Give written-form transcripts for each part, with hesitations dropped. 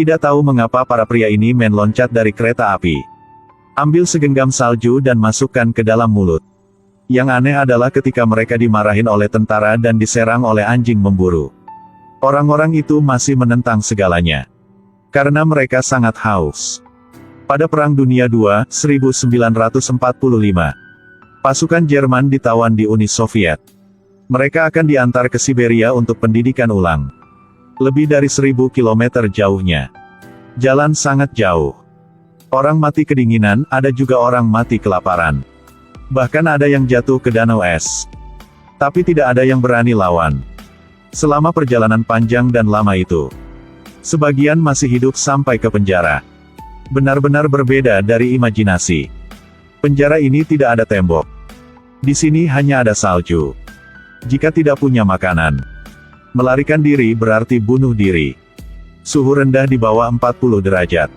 Tidak tahu mengapa para pria ini main loncat dari kereta api. Ambil segenggam salju dan masukkan ke dalam mulut. Yang aneh adalah ketika mereka dimarahin oleh tentara dan diserang oleh anjing memburu. Orang-orang itu masih menentang segalanya. Karena mereka sangat haus. Pada Perang Dunia II, 1945, pasukan Jerman ditawan di Uni Soviet. Mereka akan diantar ke Siberia untuk pendidikan ulang. Lebih dari 1000 km jauhnya. Jalan sangat jauh. Orang mati kedinginan, ada juga orang mati kelaparan. Bahkan ada yang jatuh ke danau es. Tapi tidak ada yang berani lawan. Selama perjalanan panjang dan lama itu, sebagian masih hidup sampai ke penjara. Benar-benar berbeda dari imajinasi. Penjara ini tidak ada tembok. Di sini hanya ada salju. Jika tidak punya makanan, melarikan diri berarti bunuh diri. Suhu rendah di bawah 40 derajat.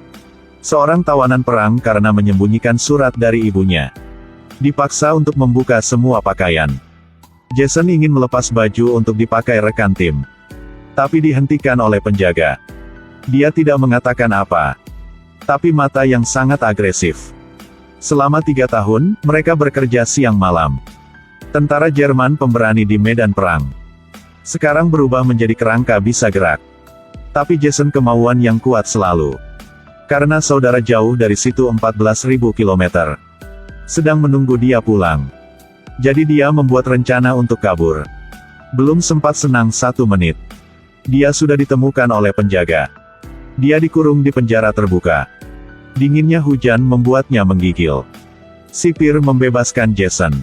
Seorang tawanan perang karena menyembunyikan surat dari ibunya, dipaksa untuk membuka semua pakaian. Jason ingin melepas baju untuk dipakai rekan tim, tapi dihentikan oleh penjaga. Dia tidak mengatakan apa, tapi mata yang sangat agresif. Selama 3 tahun, mereka bekerja siang malam. Tentara Jerman pemberani di medan perang. Sekarang berubah menjadi kerangka bisa gerak. Tapi Jason kemauan yang kuat selalu. Karena saudara jauh dari situ 14.000 km. Sedang menunggu dia pulang. Jadi dia membuat rencana untuk kabur. Belum sempat senang 1 menit. Dia sudah ditemukan oleh penjaga. Dia dikurung di penjara terbuka. Dinginnya hujan membuatnya menggigil. Sipir membebaskan Jason.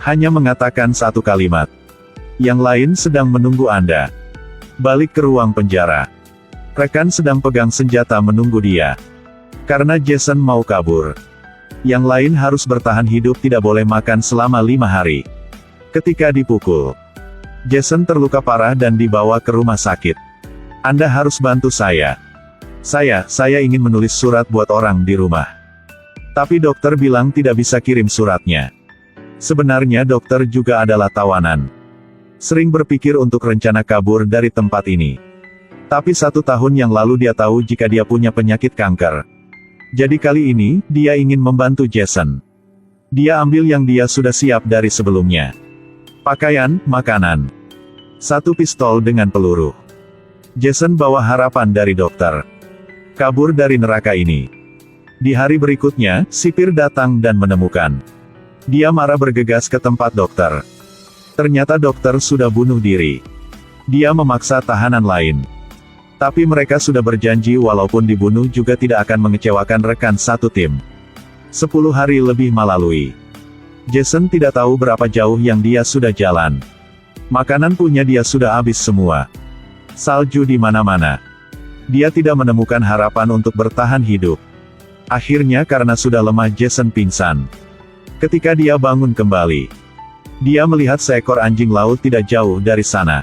Hanya mengatakan 1 kalimat. Yang lain sedang menunggu Anda. Balik ke ruang penjara. Rekan sedang pegang senjata menunggu dia. Karena Jason mau kabur. Yang lain harus bertahan hidup, tidak boleh makan selama 5 hari. Ketika dipukul, Jason terluka parah dan dibawa ke rumah sakit. Anda harus bantu saya. Saya ingin menulis surat buat orang di rumah. Tapi dokter bilang tidak bisa kirim suratnya. Sebenarnya dokter juga adalah tawanan. Sering berpikir untuk rencana kabur dari tempat ini. Tapi 1 tahun yang lalu dia tahu jika dia punya penyakit kanker. Jadi kali ini, dia ingin membantu Jason. Dia ambil yang dia sudah siap dari sebelumnya. Pakaian, makanan. 1 pistol dengan peluru. Jason bawa harapan dari dokter. Kabur dari neraka ini. Di hari berikutnya, sipir datang dan menemukan. Dia marah bergegas ke tempat dokter. Ternyata dokter sudah bunuh diri. Dia memaksa tahanan lain. Tapi mereka sudah berjanji walaupun dibunuh juga tidak akan mengecewakan rekan satu tim. 10 hari lebih melalui. Jason tidak tahu berapa jauh yang dia sudah jalan. Makanan punya dia sudah habis semua. Salju di mana-mana. Dia tidak menemukan harapan untuk bertahan hidup. Akhirnya karena sudah lemah Jason pingsan. Ketika dia bangun kembali, dia melihat seekor anjing laut tidak jauh dari sana.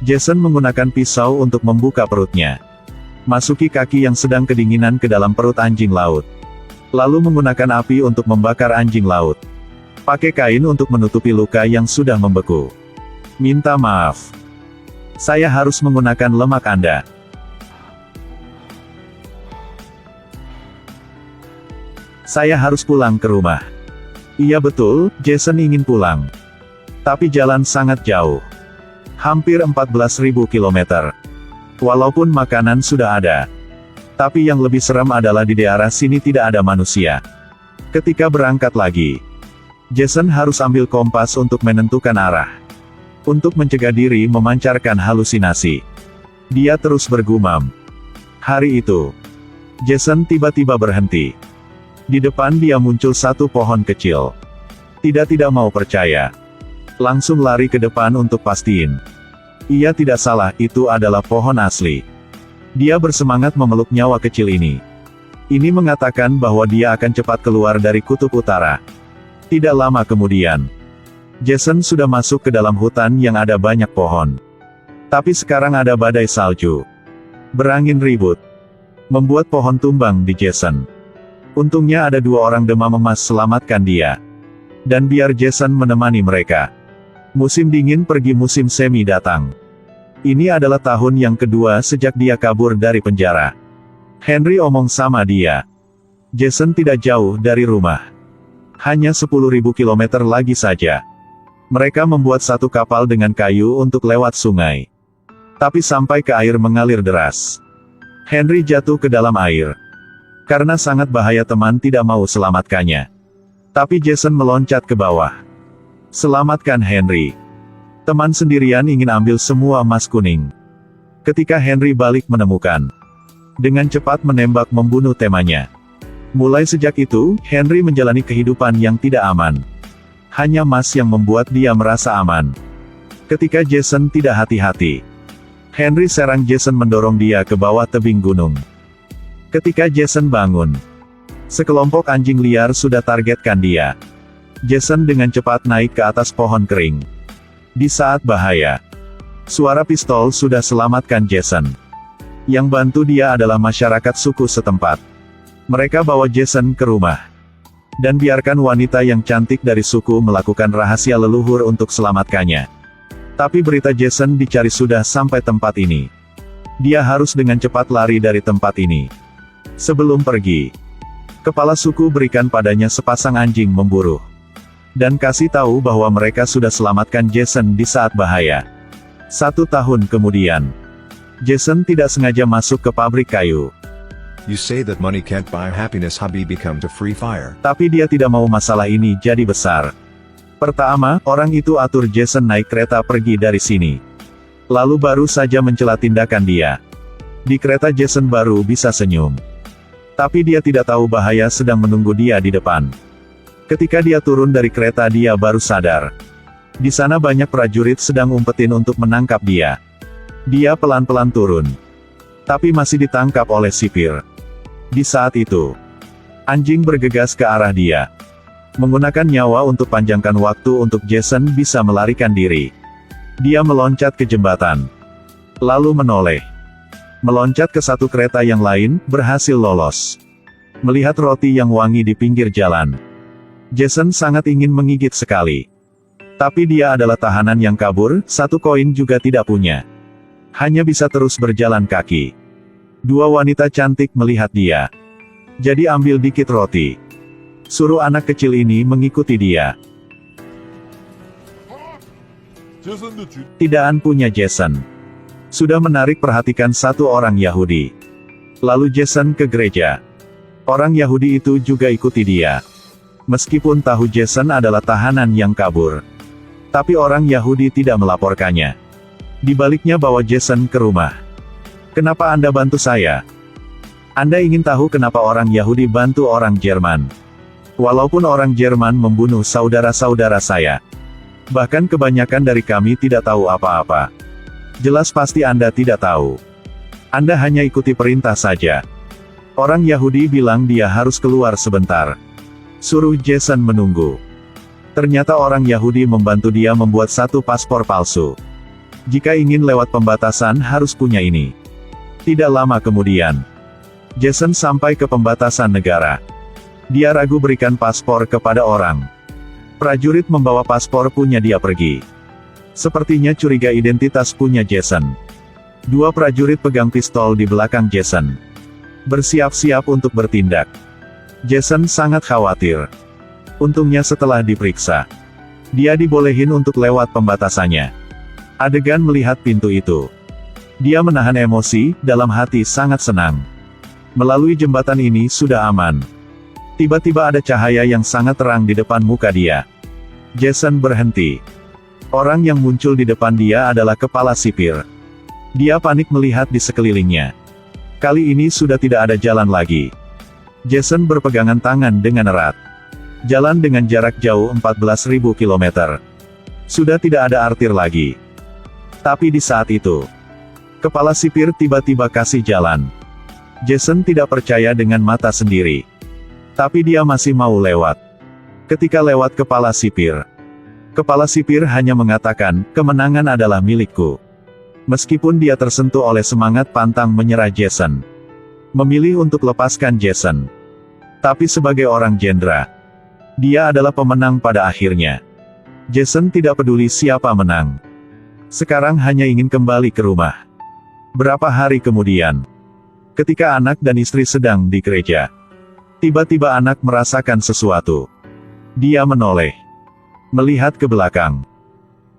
Jason menggunakan pisau untuk membuka perutnya. Masuki kaki yang sedang kedinginan ke dalam perut anjing laut. Lalu menggunakan api untuk membakar anjing laut. Pakai kain untuk menutupi luka yang sudah membeku. Minta maaf. Saya harus menggunakan lemak Anda. Saya harus pulang ke rumah. Iya betul, Jason ingin pulang. Tapi jalan sangat jauh. Hampir 14.000 km. Walaupun makanan sudah ada. Tapi yang lebih serem adalah di daerah sini tidak ada manusia. Ketika berangkat lagi, Jason harus ambil kompas untuk menentukan arah. Untuk mencegah diri memancarkan halusinasi. Dia terus bergumam. Hari itu, Jason tiba-tiba berhenti. Di depan dia muncul 1 pohon kecil. Tidak mau percaya. Langsung lari ke depan untuk pastiin. Ia tidak salah, itu adalah pohon asli. Dia bersemangat memeluk nyawa kecil ini. Ini mengatakan bahwa dia akan cepat keluar dari kutub utara. Tidak lama kemudian, Jason sudah masuk ke dalam hutan yang ada banyak pohon. Tapi sekarang ada badai salju. Berangin ribut. Membuat pohon tumbang di Jason. Untungnya ada 2 orang demam emas selamatkan dia. Dan biar Jason menemani mereka. Musim dingin pergi, musim semi datang. Ini adalah tahun yang kedua sejak dia kabur dari penjara. Henry omong sama dia. Jason tidak jauh dari rumah. Hanya 10.000 kilometer lagi saja. Mereka membuat satu kapal dengan kayu untuk lewat sungai. Tapi sampai ke air mengalir deras. Henry jatuh ke dalam air. Karena sangat bahaya teman tidak mau selamatkannya. Tapi Jason meloncat ke bawah. Selamatkan Henry. Teman sendirian ingin ambil semua emas kuning. Ketika Henry balik menemukan. Dengan cepat menembak membunuh temannya. Mulai sejak itu, Henry menjalani kehidupan yang tidak aman. Hanya emas yang membuat dia merasa aman. Ketika Jason tidak hati-hati. Henry serang Jason mendorong dia ke bawah tebing gunung. Ketika Jason bangun. Sekelompok anjing liar sudah targetkan dia. Jason dengan cepat naik ke atas pohon kering. Di saat bahaya. Suara pistol sudah selamatkan Jason. Yang bantu dia adalah masyarakat suku setempat. Mereka bawa Jason ke rumah. Dan biarkan wanita yang cantik dari suku melakukan rahasia leluhur untuk selamatkannya. Tapi berita Jason dicari sudah sampai tempat ini. Dia harus dengan cepat lari dari tempat ini. Sebelum pergi, kepala suku berikan padanya sepasang anjing memburu. Dan kasih tahu bahwa mereka sudah selamatkan Jason di saat bahaya. 1 tahun kemudian, Jason tidak sengaja masuk ke pabrik kayu. You say that money can't buy happiness, Habibi, come to Free Fire. Tapi dia tidak mau masalah ini jadi besar. Pertama, orang itu atur Jason naik kereta pergi dari sini. Lalu baru saja mencela tindakan dia. Di kereta Jason baru bisa senyum. Tapi dia tidak tahu bahaya sedang menunggu dia di depan. Ketika dia turun dari kereta dia baru sadar. Di sana banyak prajurit sedang umpetin untuk menangkap dia. Dia pelan-pelan turun. Tapi masih ditangkap oleh sipir. Di saat itu, anjing bergegas ke arah dia. Menggunakan nyawa untuk panjangkan waktu untuk Jason bisa melarikan diri. Dia meloncat ke jembatan. Lalu menoleh. Meloncat ke satu kereta yang lain, berhasil lolos. Melihat roti yang wangi di pinggir jalan. Jason sangat ingin menggigit sekali. Tapi dia adalah tahanan yang kabur, 1 koin juga tidak punya. Hanya bisa terus berjalan kaki. 2 wanita cantik melihat dia. Jadi ambil dikit roti. Suruh anak kecil ini mengikuti dia. Tidakan punya Jason. Sudah menarik perhatikan 1 orang Yahudi. Lalu Jason ke gereja. Orang Yahudi itu juga ikuti dia. Meskipun tahu Jason adalah tahanan yang kabur. Tapi orang Yahudi tidak melaporkannya. Dibaliknya bawa Jason ke rumah. Kenapa Anda bantu saya? Anda ingin tahu kenapa orang Yahudi bantu orang Jerman? Walaupun orang Jerman membunuh saudara-saudara saya. Bahkan kebanyakan dari kami tidak tahu apa-apa. Jelas pasti Anda tidak tahu. Anda hanya ikuti perintah saja. Orang Yahudi bilang dia harus keluar sebentar. Suruh Jason menunggu. Ternyata orang Yahudi membantu dia membuat 1 paspor palsu. Jika ingin lewat pembatasan harus punya ini. Tidak lama kemudian, Jason sampai ke pembatasan negara. Dia ragu berikan paspor kepada orang. Prajurit membawa paspor punya dia pergi. Sepertinya curiga identitas punya Jason. 2 prajurit pegang pistol di belakang Jason. Bersiap-siap untuk bertindak. Jason sangat khawatir. Untungnya setelah diperiksa, dia dibolehin untuk lewat pembatasannya. Adegan melihat pintu itu. Dia menahan emosi, dalam hati sangat senang. Melalui jembatan ini sudah aman. Tiba-tiba ada cahaya yang sangat terang di depan muka dia. Jason berhenti. Orang yang muncul di depan dia adalah kepala sipir. Dia panik melihat di sekelilingnya. Kali ini sudah tidak ada jalan lagi. Jason berpegangan tangan dengan erat. Jalan dengan jarak jauh 14.000 km. Sudah tidak ada artir lagi. Tapi di saat itu, kepala sipir tiba-tiba kasih jalan. Jason tidak percaya dengan mata sendiri. Tapi dia masih mau lewat. Ketika lewat kepala sipir hanya mengatakan, kemenangan adalah milikku. Meskipun dia tersentuh oleh semangat pantang menyerah Jason. Memilih untuk lepaskan Jason. Tapi sebagai orang Jenderal, dia adalah pemenang pada akhirnya. Jason tidak peduli siapa menang. Sekarang hanya ingin kembali ke rumah. Berapa hari kemudian, Ketika anak dan istri sedang di gereja, tiba-tiba anak merasakan sesuatu. Dia menoleh, melihat ke belakang.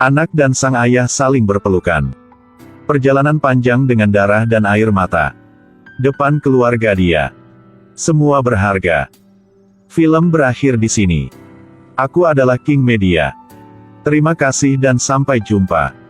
Anak dan sang ayah saling berpelukan. Perjalanan panjang dengan darah dan air mata. Depan keluarga dia. Semua berharga. Film berakhir di sini. Aku adalah King Media. Terima kasih dan sampai jumpa.